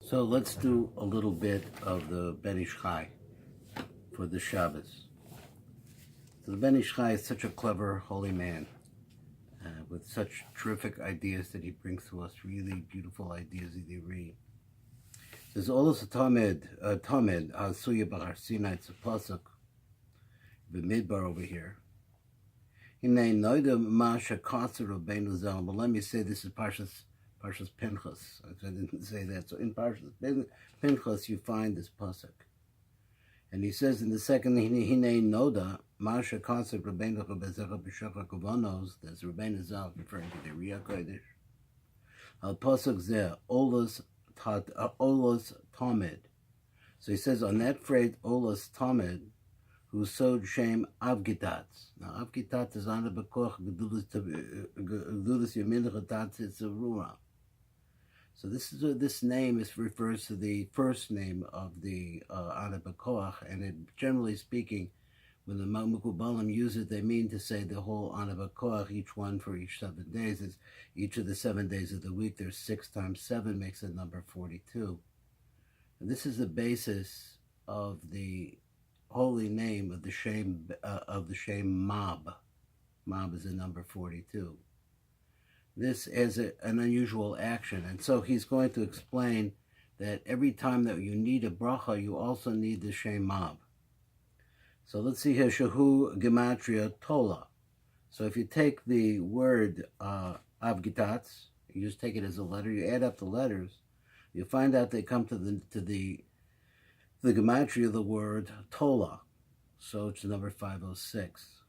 So let's do a little bit of the Eish Chai for the Shabbos. So the Eish Chai is such a clever, holy man with such terrific ideas that he brings to us, really beautiful ideas that you read. There's Olos Tomed, Asuya Bahar Sinai, it's a pasuk, the Midbar over here. But let me say this is Parshat Pinchas. I didn't say that. So in Parshat Pinchas, you find this pasuk, and he says in the second Hine Noda Masha concept Rabbeinu Bezecha B'Shachar Kavanos. That's Rabbeinu Zal referring to the Riyah Kodesh. Al pasuk zeh Olos Tomed. So he says on that phrase Olos Tomed, who sowed shame Avgitats. Now Avgitats is on the Bekoch Gedulas Yamin Chatats. It's a Ruah. So this name refers to the first name of the Ana Bekoach, and it, generally speaking, when the Mukubalim use it, they mean to say the whole Ana Bekoach, each one for each 7 days. It's each of the 7 days of the week. There's 6 times 7 makes the number 42. And this is the basis of the holy name of the Shem Mab. Mab is the number 42. This is an unusual action, and so he's going to explain that every time that you need a bracha, you also need the Shem Mab. So let's see here, Shahu Gematria Tola. So if you take the word Avgitats, you just take it as a letter, you add up the letters, you find out they come to the Gematria of the word Tola. So it's number 506.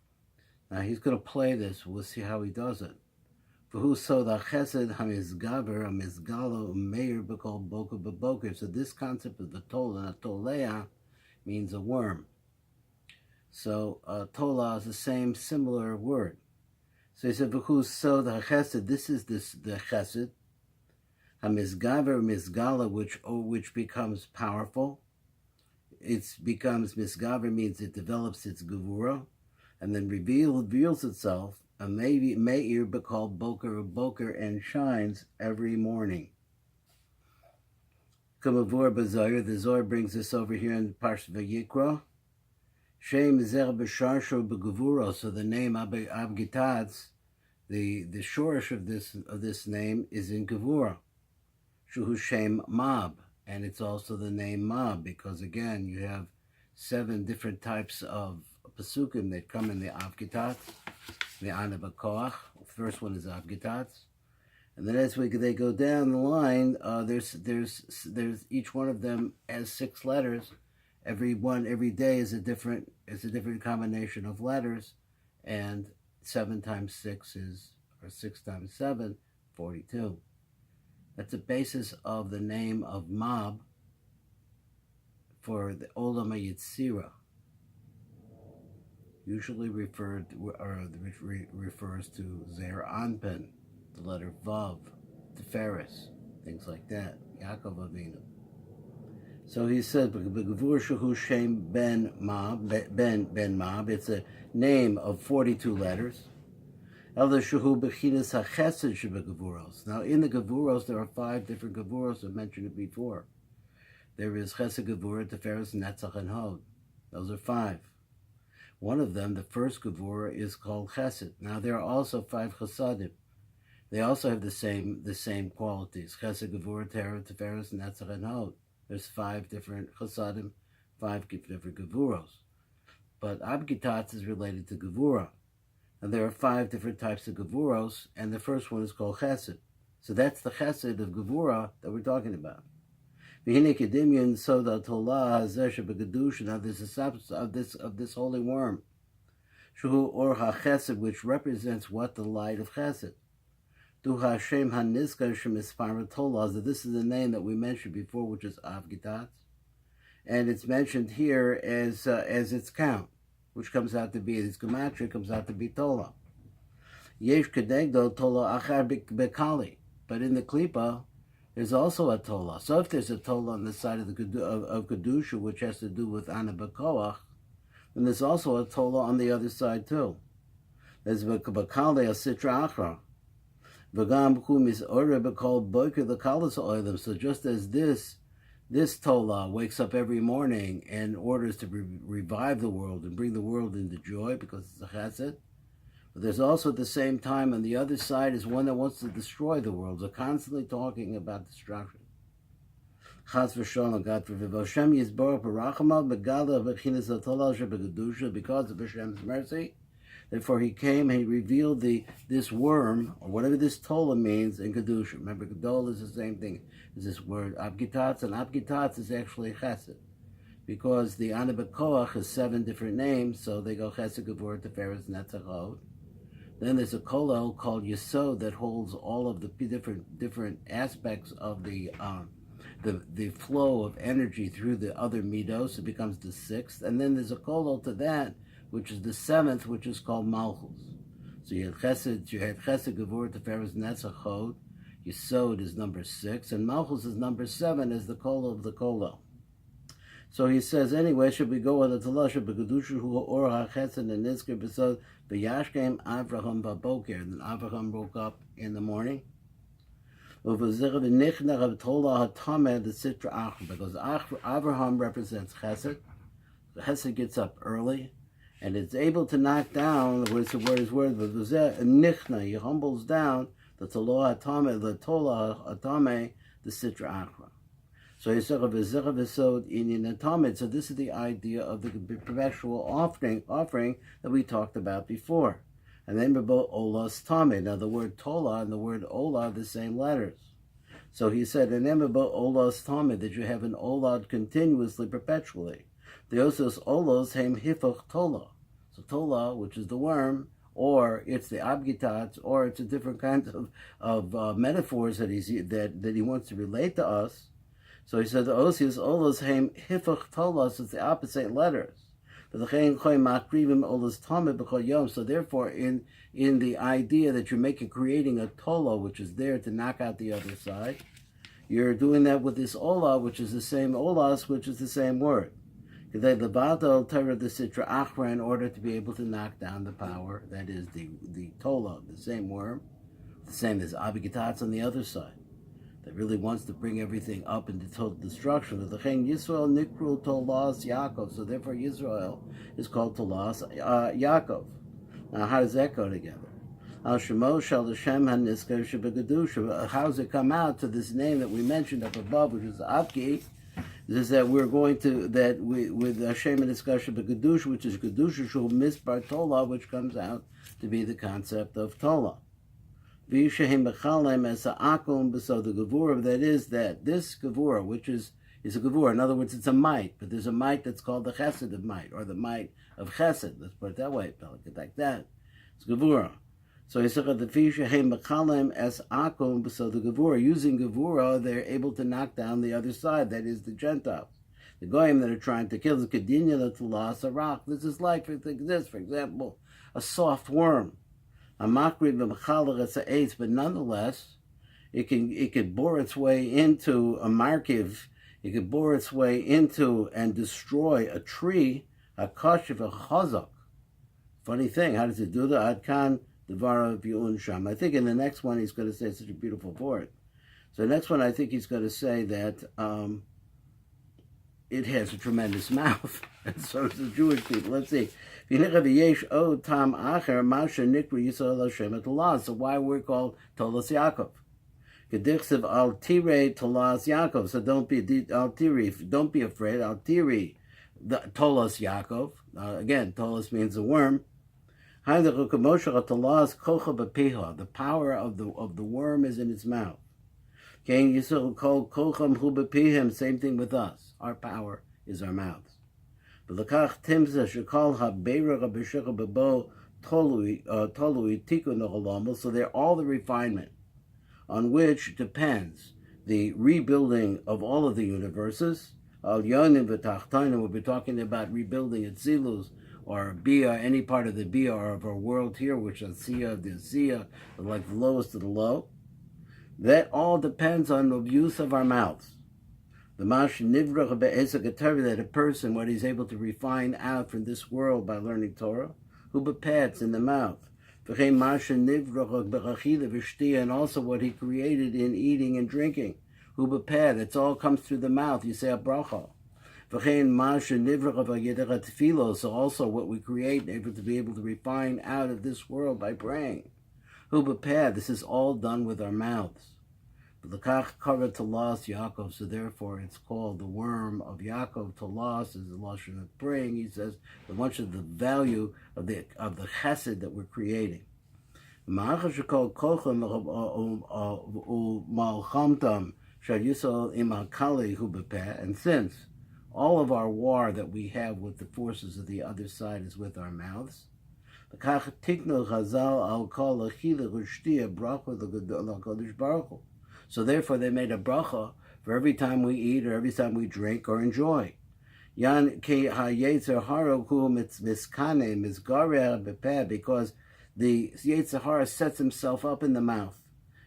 Now he's going to play this. We'll see how he does it. So this concept of the tola, tolea, means a worm. So tola is the same similar word. So he said, so the chesed, this is the chesed, hamizgaver mizgala, which becomes powerful. It becomes misgaver, means it develops its gevura, and then reveals itself. A Meir called Boker and shines every morning. Kamavur Bazar, the Zohar brings this over here in Parshat Vayikra. Shem Zer B'Sharsho B'Gevuro. So the name Avgitats, the shorish of this name is in Gevura. Shuhu Shem Mab, and it's also the name Mab because again you have 7 different types of pasukim that come in the Avgitats. The Ana Bekoach. First one is Avgitats, and then as they go down the line, there's each one of them has 6 letters. Every day is a different combination of letters, and 7 times 6 or 6 times 7, 42. That's the basis of the name of Mab for the Olam HaYetzirah. Usually refers to Zer Anpen, the letter Vav, Tiferes, things like that. Yaakov Avinu. So he said, "B'gevur shehu Shem Ben Mab, Ben Mab." It's a name of 42 letters. Elder shehu b'chinas hachesed shebegevuros. Now, in the gevuros, there are 5 different gevuros. I mentioned it before. There is Chesed Gevura, Tiferes, Netzach, and Hod. Those are 5. One of them, the first Gevura, is called Chesed. Now there are also 5 Chesadim. They also have the same qualities. Chesed, Gevura, Tiferes, Netzach, and Hod. There's 5 different Chesadim, 5 different Gevuros. But Avgitats is related to Gevura. And there are 5 different types of Gevuros, and the first one is called Chesed. So that's the Chesed of Gevura that we're talking about. So the Tolah now there's a substance of this holy worm, Shuhu Or HaChesed, which represents what? The light of Chesed. Du Hashem HaNizkar Shemispara Tolah. So this is the name that we mentioned before, which is Avgitats, and it's mentioned here as its count, which comes out to be its gematria, comes out to be Tolah. Yesh Kedegdo Tolah Achar Bekali, but in the Klipa, there's also a Tola. So if there's a Tola on the side of Kedusha, which has to do with Ana Bekoach, then there's also a Tola on the other side too. There's Bekale a Sitra Achra. V'gam kum is order bekal boiker the kalas oilim. So just as this this Tola wakes up every morning and orders to revive the world and bring the world into joy because it's a chesed. But there's also at the same time on the other side is one that wants to destroy the world. They're constantly talking about destruction. Chas v'shalom, God forbid. Hashem yisborach b'rachamav begala b'chinas ha'tola shebegedusha, because of Hashem's mercy. Therefore, He came and He revealed this worm, or whatever this Tola means, in Kedusha. Remember, Gedol is the same thing as this word Abgitatz, and Abgitatz is actually Chesed, because the Ana B'Koach has 7 different names, so they go Chesed, Gevurah, Tiferes, Netzach, Hod. Then there's a Kolel called Yesod that holds all of the different aspects of the flow of energy through the other midos. It becomes the 6th, and then there's a Kolel to that, which is the 7th, which is called Malchus. So you had Chesed, Gevurah, Tiferes, Netzach, Hod. Yesod is number 6, and Malchus is number 7 as the Kolel of the Kolel. So he says, anyway, should we go on the Talasha B'Kedusha Hu Or HaChesed and Nizker B'Sod V'Yashkem Avraham B'Boker. Then Avraham woke up in the morning. Because Avraham represents Chesed. The Chesed gets up early, and it's able to knock down, the word is word, but he humbles down the Tola Hatame, the Sitra Achra. So he said, so this is the idea of the perpetual offering that we talked about before. And then Olas Tame. Now the word Tola and the word Ola are the same letters. So he said, and then Olas Tame, that you have an Olad continuously, perpetually. The Osos Olos Hem Hifoch Tola. So Tola, which is the worm, or it's the Abgitats, or it's a different kinds of metaphors that he wants to relate to us. So he said the Osius Olos Heim Hifach Tolos is the opposite letters. So therefore, in the idea that you're creating a Tola, which is there to knock out the other side, you're doing that with this Ola, which is the same Olas, which is the same word. In order to be able to knock down the power, that is the Tola, the same worm, the same as Abigitats on the other side, that really wants to bring everything up into total destruction. So therefore Yisrael is called Tolas Yaakov. Now how does that go together? How does it come out to this name that we mentioned up above, which is Avki? Is that we're going to, that we, with Hashem and discussion of Kedusha, which is Kedusha Shul Misbar Tola, which comes out to be the concept of Tola. V'yishehem b'chalem as ha'akum, so the Gevurah, that is that this Gevurah, which is a Gevurah, in other words, it's a might, but there's a might that's called the Chesed of might, or the might of Chesed, let's put it that way, like that. It's Gevurah. So he said the V'yishehem b'chalem as akum, so the Gevurah, using Gevurah, they're able to knock down the other side, that is the Gentiles. The Goyim that are trying to kill the Kedinya, the Tulas, a rock. This is like this, for example, a soft worm. A makri v'mechalach as a eitz, but nonetheless, it could bore its way into a markiv. It could bore its way into and destroy a tree, a kashiv, a chazak. Funny thing, how does it do that? Adkan devara v'yun sham. I think in the next one he's going to say such a beautiful word. So the next one I think he's going to say that it has a tremendous mouth, and so does the Jewish people. Let's see. So why we're called Tolas Yaakov? Gedichsev al tire Tolas Yaakov. So don't be afraid. Al tire the Tolas Yaakov. Again, Tolas means a worm. The power of the worm is in its mouth. Same thing with us. Our power is our mouths. So they're all the refinement on which depends the rebuilding of all of the universes. We'll be talking about rebuilding Atzilus or Bia, any part of the Bia or of our world here, which is Asiya, the Asiya, like the lowest of the low. That all depends on the use of our mouths. The mash nivrach be'ezek that a person, what he's able to refine out from this world by learning Torah, who bepats in the mouth. And also what he created in eating and drinking. Hu b'peh, it all comes through the mouth. You say a bracha. So also what we create, able to be able to refine out of this world by praying. Hu b'peh, this is all done with our mouths. L'kach kara talas Yaakov, so therefore it's called the worm of Yaakov. Talas is the lashon of praying. He says much of the value of the chesed that we're creating. And since all of our war that we have with the forces of the other side is with our mouths, so therefore they made a bracha for every time we eat or every time we drink or enjoy. Because the Yetzer Hara sets himself up in the mouth,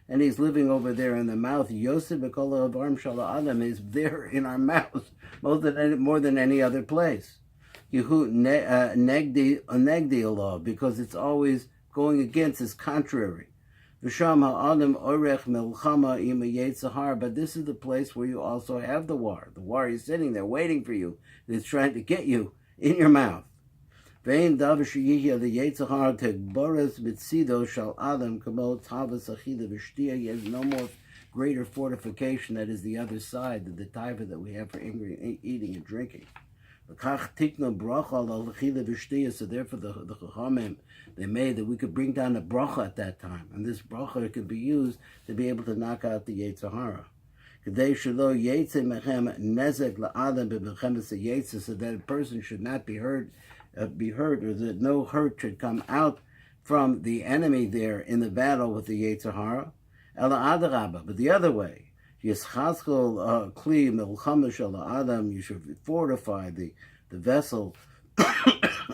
and he's living over there in the mouth. Yosef Adam is there in our mouth more than any other place. Negdi Allah, because it's always going against, it's contrary. But this is the place where you also have the war. The war is sitting there waiting for you. It's trying to get you in your mouth. He has no more greater fortification, that is the other side, the taiva that we have for eating and drinking. So therefore the Chachamim, they made that we could bring down a bracha at that time, and this bracha could be used to be able to knock out the Yetzer Hara. So that a person should not be hurt, or that no hurt should come out from the enemy there in the battle with the Yetzer Hara. But the other way, you should fortify the vessel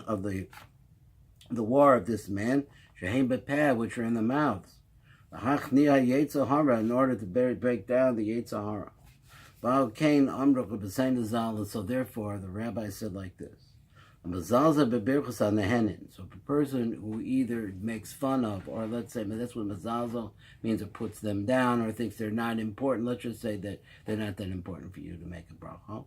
of the war of this man, which are in the mouths, in order to break down the Yetzer Hara. So therefore the rabbi said like this. So if a person who either makes fun of, or let's say that's what mazalzel means, it puts them down or thinks they're not important, let's just say that they're not that important for you to make a bracha.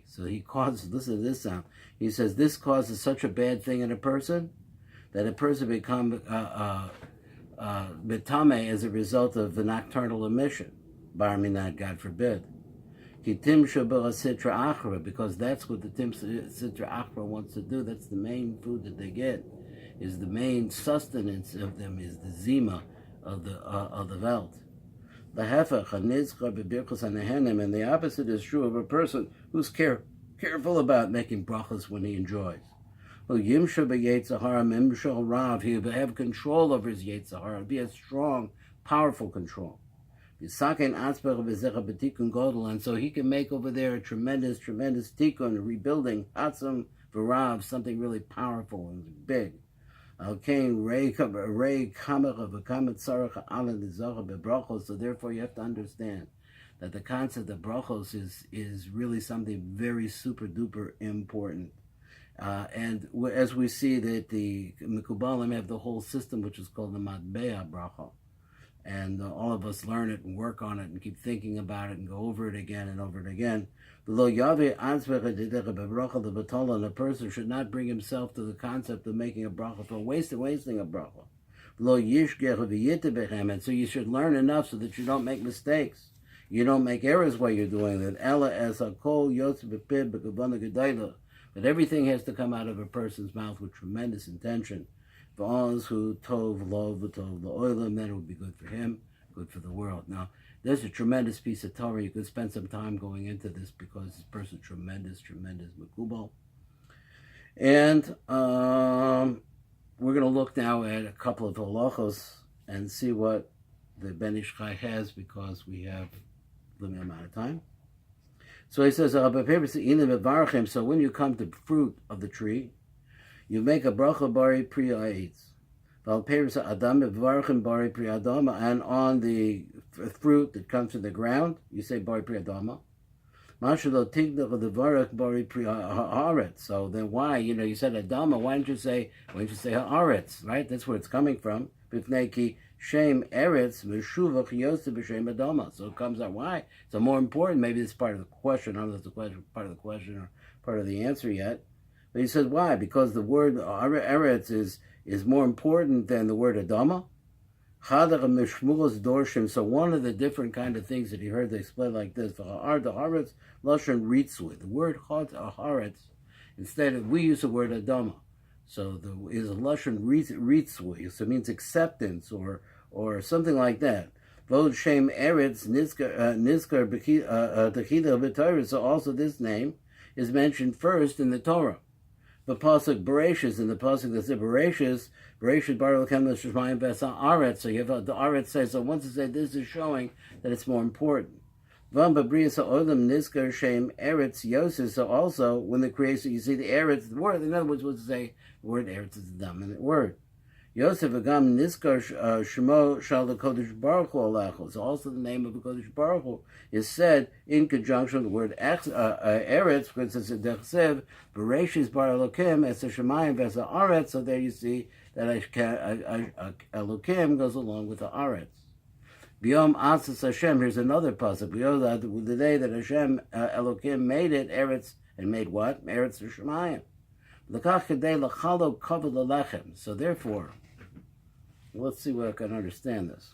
So he causes, listen to this sound, he says this causes such a bad thing in a person that a person becomes betame as a result of the nocturnal emission. Bar minad, God forbid. Because that's what the Tim Sitra Achra wants to do. That's the main food that they get, is the main sustenance of them, is the zima of the Welt. The hefech, and the opposite is true of a person who's careful about making brachas when he enjoys. He will have control over his Yetzer Hara, be a strong, powerful control. And so he can make over there a tremendous tikkun, a rebuilding, atzam v'rav, something really powerful and big. So therefore you have to understand that the concept of brachos is really something very super duper important. And as we see that the Mekubalim have the whole system which is called the Matbea bracha. And all of us learn it and work on it and keep thinking about it and go over it again and over it again. And a person should not bring himself to the concept of making a bracha for wasting a bracha. And so you should learn enough so that you don't make mistakes. You don't make errors while you're doing that. But everything has to come out of a person's mouth with tremendous intention. Who tov love tov la'olam, then it would be good for him, good for the world. Now, there's a tremendous piece of Torah. You could spend some time going into this because this person's tremendous mekubal. And we're going to look now at a couple of halachos and see what the Ben Eish Chai has, because we have a limited amount of time. So he says, so when you come to fruit of the tree, you make a bracha bari pri ha'etz. And on the fruit that comes from the ground, you say bari pri adama. So then why, you said adama, why didn't you say haaretz, right? That's where it's coming from. Shem Eretz Meshuvach Yosef B'Shem Adama. So it comes out why. So more important, maybe this is part of the question. I don't know if it's part of the question or part of the answer yet. But he says why? Because the word Eretz is more important than the word Adama. So one of the different kind of things that he heard they explain like this: the Haaretz Lashon Ritzui. The word Haaretz, instead of we use the word Adama. So is a Lashon Ritzui, so it means acceptance or something like that. Vod Shem Eretz Nizkar Techida B'Torah. So also this name is mentioned first in the Torah. The pasuk Bereshis, in the pasuk that says Bereshis Baruch Hashem L'Shmayim V'Asa Aretz. So you have the Aretz says. So once it says this is showing that it's more important. Vam Babriya Sa'olam Nizkar Shem Eretz Yosef. So also when the creation, you see the Eretz, the word. In other words, what's to say the word Eretz is the dominant word. Yosef Agam Nizkar Shemo Shal Kodesh Baruch Hu Alechu. So also the name of the Kodesh Baruch Hu is said in conjunction with the word Eretz, because it's a Dechsev Bereshis Bar Elokim Es Shemayim V'Esa Aretz. So there you see that Elokim goes along with the Aretz. B'yom Asas Hashem. Here's another pasuk. The day that Hashem Elokim made it, Eretz, and made what? Eretz Shemayim. So therefore, let's see where I can understand this.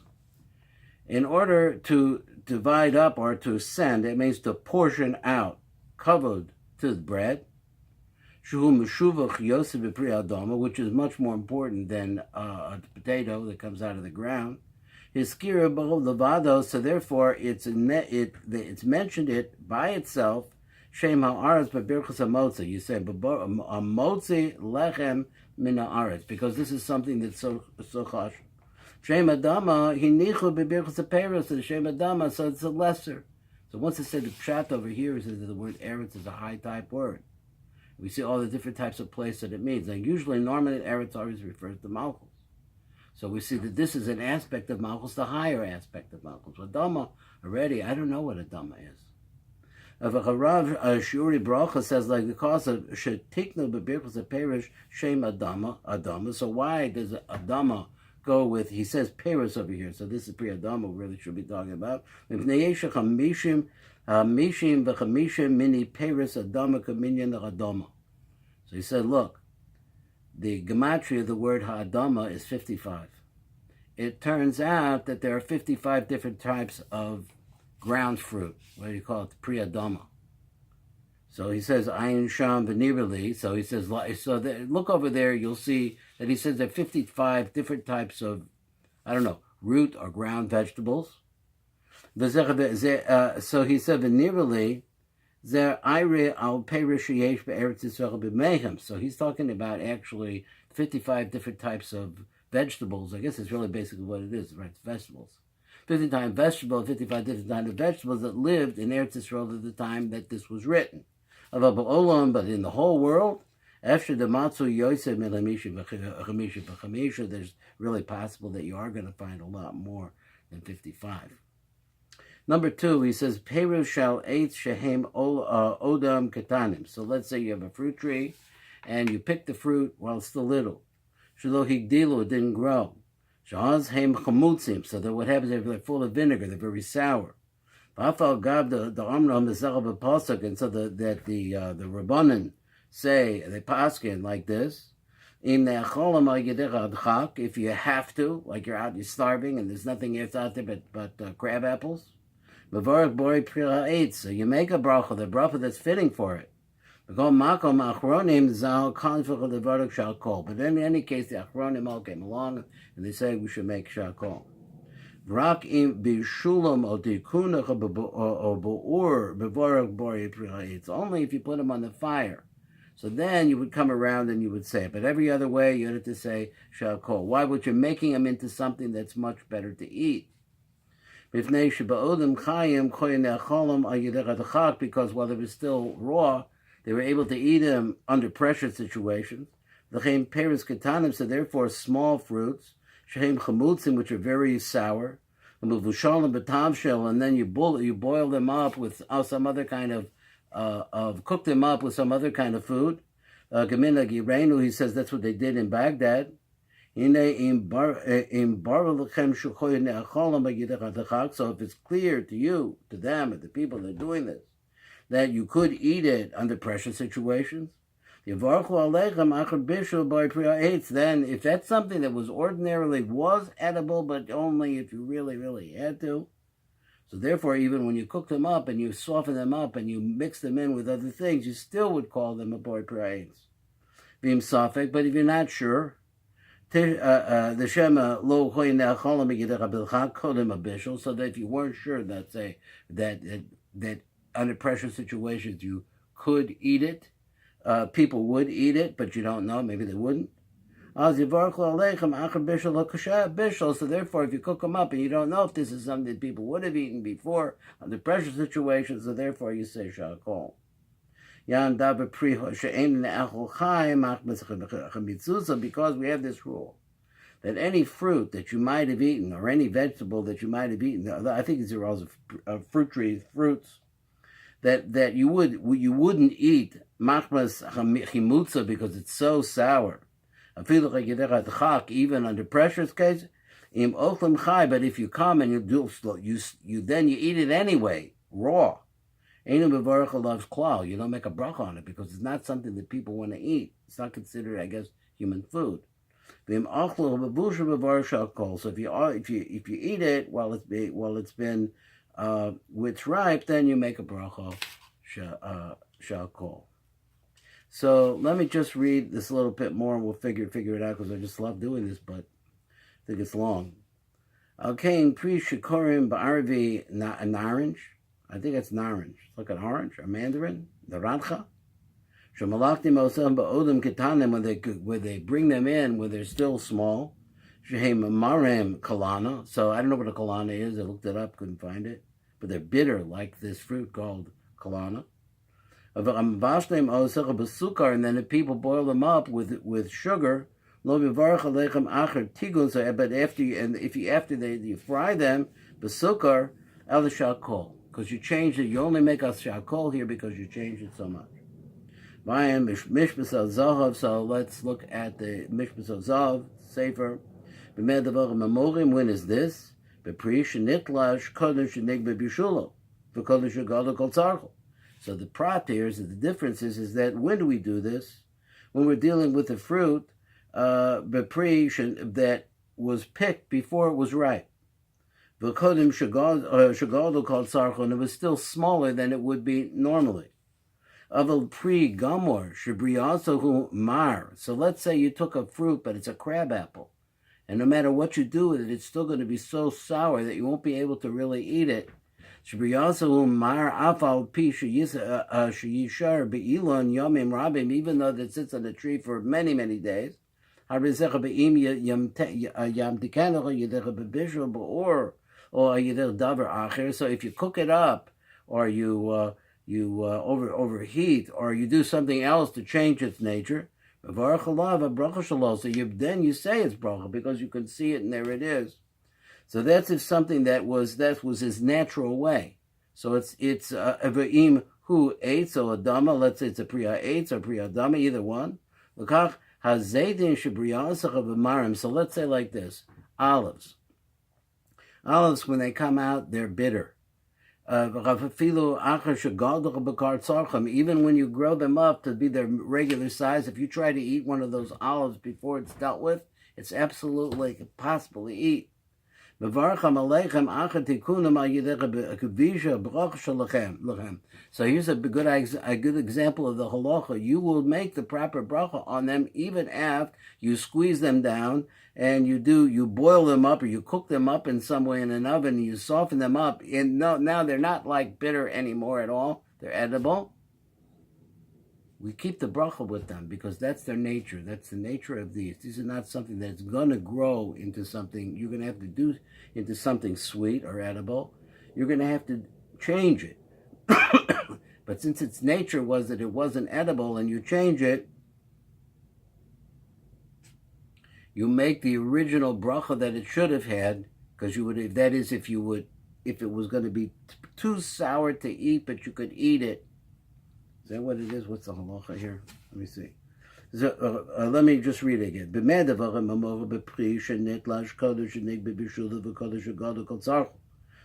In order to divide up or to send, it means to portion out kavod to the bread, which is much more important than a potato that comes out of the ground. So therefore, it's mentioned it by itself. Shem ha'aretz b'birchas ha'motzi. You say motzi lechem min ha'aretz, because this is something that's so chash. Shem adama hinichu b'birchas ha'peros, and Shem adama, so it's a lesser. So once it said the pshat over here, it says that the word eretz is a high type word. We see all the different types of place that it means. And usually, normally, eretz always refers to malchus. So we see that this is an aspect of malchus, the higher aspect of malchus. Adama already, I don't know what adama is. Rav Shuri Bracha says, like the cause of shetiknu b'birchas ha'perish shem adama. So why does adama go with? He says peris over here. So this is pre-adama. We really should be talking about. Mishim v'chamishim mini peris adama kaminyan adama. So he said, look, the gematria of the word ha'adama is 55. It turns out that there are 55 different types of ground fruit. What do you call it? Pre-adama. So he says ayin sham v'nirali. So he says, look over there. You'll see that he says there are 55 different types of, root or ground vegetables. So he said v'nirali zer ayre al perish yesh be'eretz Yisrael b'mehem. So he's talking about actually 55 different types of vegetables. I guess it's really basically what it is, right? It's vegetables. 55 different types of vegetables that lived in Eretz Yisrael at the time that this was written. But in the whole world, after the Matzu Yosef there's really possible that you are going to find a lot more than 55. Number 2, he says, Peru shall eitz shehem odam ketanim. So let's say you have a fruit tree, and you pick the fruit while it's still little. Shelo higdilu, it didn't grow. Shahaz heim chamutzim. So that what happens is they're full of vinegar, they're very sour. V'afal gab the amram the zerav pasuk, and so the Rabbanan say, they paskin like this. Im ne'acholam al yedech adchak, if you have to, like you're out, you're starving, and there's nothing else out there but crab apples. Mevarach bori prira eitz. So you make a bracha, the bracha that's fitting for it. But in any case, the Achronim all came along and they say we should make Shakol. It's only if you put them on the fire. So then you would come around and you would say it. But every other way, you had to say Shakol. Why? Would you making them into something that's much better to eat? Because while they were still raw, they were able to eat them under pressure situations. So therefore, small fruits, which are very sour, and then you boil them up with some other kind of cook them up with some other kind of food. He says that's what they did in Baghdad. So if it's clear to you, to them, and the people that are doing this, that you could eat it under pressure situations, then if that's something that was edible, but only if you really, really had to, so therefore, even when you cook them up and you soften them up and you mix them in with other things, you still would call them a boy praetz. Being sofek, but if you're not sure, the Shema lo bishul, so that if you weren't sure, that say that under pressure situations you could eat it, people would eat it, but you don't know, maybe they wouldn't. So therefore, if you cook them up and you don't know if this is something that people would have eaten before under pressure situations, so therefore you say shakol. Because we have this rule that any fruit that you might have eaten or any vegetable that you might have eaten, I think these are all fruit trees, fruits, that you wouldn't eat machmas chimutza because it's so sour. Even under pressure case, but if you come and you eat it anyway, raw. You don't make a bracha on it because it's not something that people want to eat. It's not considered, I guess, human food. So if you eat it while it's been it's ripe, then you make a bracha shakol. So let me just read this a little bit more, and we'll figure it out because I just love doing this, but I think it's long. Okay, pre shikorim ba'arvi an orange. I think it's an orange. Look at orange, a mandarin, the radcha. Shemalachtim osam ba'odam ketanim, when they bring them in when they're still small. Shehem marem kalana. So I don't know what a kalana is. I looked it up, couldn't find it. But they're bitter, like this fruit called kalana. And then if people boil them up with sugar, but after you fry them, besukar el shakol, because you changed it. You only make a shakol here because you changed it so much. So let's look at the Mishpas Zav Sefer. When is this? So the prat here is that the difference is that when do we do this? When we're dealing with the fruit that was picked before it was ripe. And it was still smaller than it would be normally. So let's say you took a fruit, but it's a crab apple. And no matter what you do with it, it's still going to be so sour that you won't be able to really eat it. Even though it sits on a tree for many, many days. So if you cook it up, or you overheat, or you do something else to change its nature, so then you say it's bracha because you can see it and there it is. So that's if something that was his natural way. So it's Evaim who ate, so Adama, let's say it's a Priya ate or Priya Adama, either one. So let's say like this, olives. Olives, when they come out, they're bitter. Even when you grow them up to be their regular size, if you try to eat one of those olives before it's dealt with, it's absolutely impossible to eat. So here's a good example of the halacha. You will make the proper bracha on them even after you squeeze them down and you boil them up or you cook them up in some way in an oven and you soften them up. And now they're not like bitter anymore at all. They're edible. We keep the bracha with them because that's their nature. That's the nature of these. These are not something that's going to grow into something you're going to have to do into something sweet or edible. You're going to have to change it. But since its nature was that it wasn't edible and you change it, you make the original bracha that it should have had, because you would, if it was going to be too sour to eat, but you could eat it. Is that what it is? What's the halacha here? Let me see. Let me just read it again.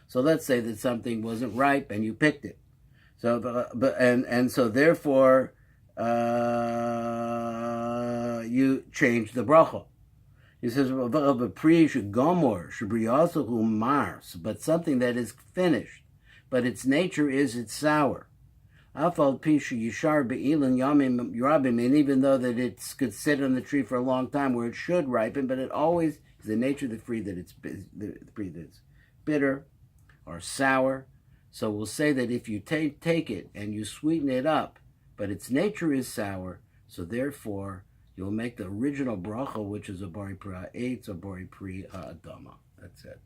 So let's say that something wasn't ripe and you picked it. So, so therefore, you change the bracha. He says, but something that is finished, but its nature is it's sour. And even though that it could sit on the tree for a long time where it should ripen, but it always is the nature of the tree that it's bitter or sour. So we'll say that if you take it and you sweeten it up, but its nature is sour, so therefore you'll make the original bracha, which is a bori pri ha'etz or bori pri ha'adama. That's it.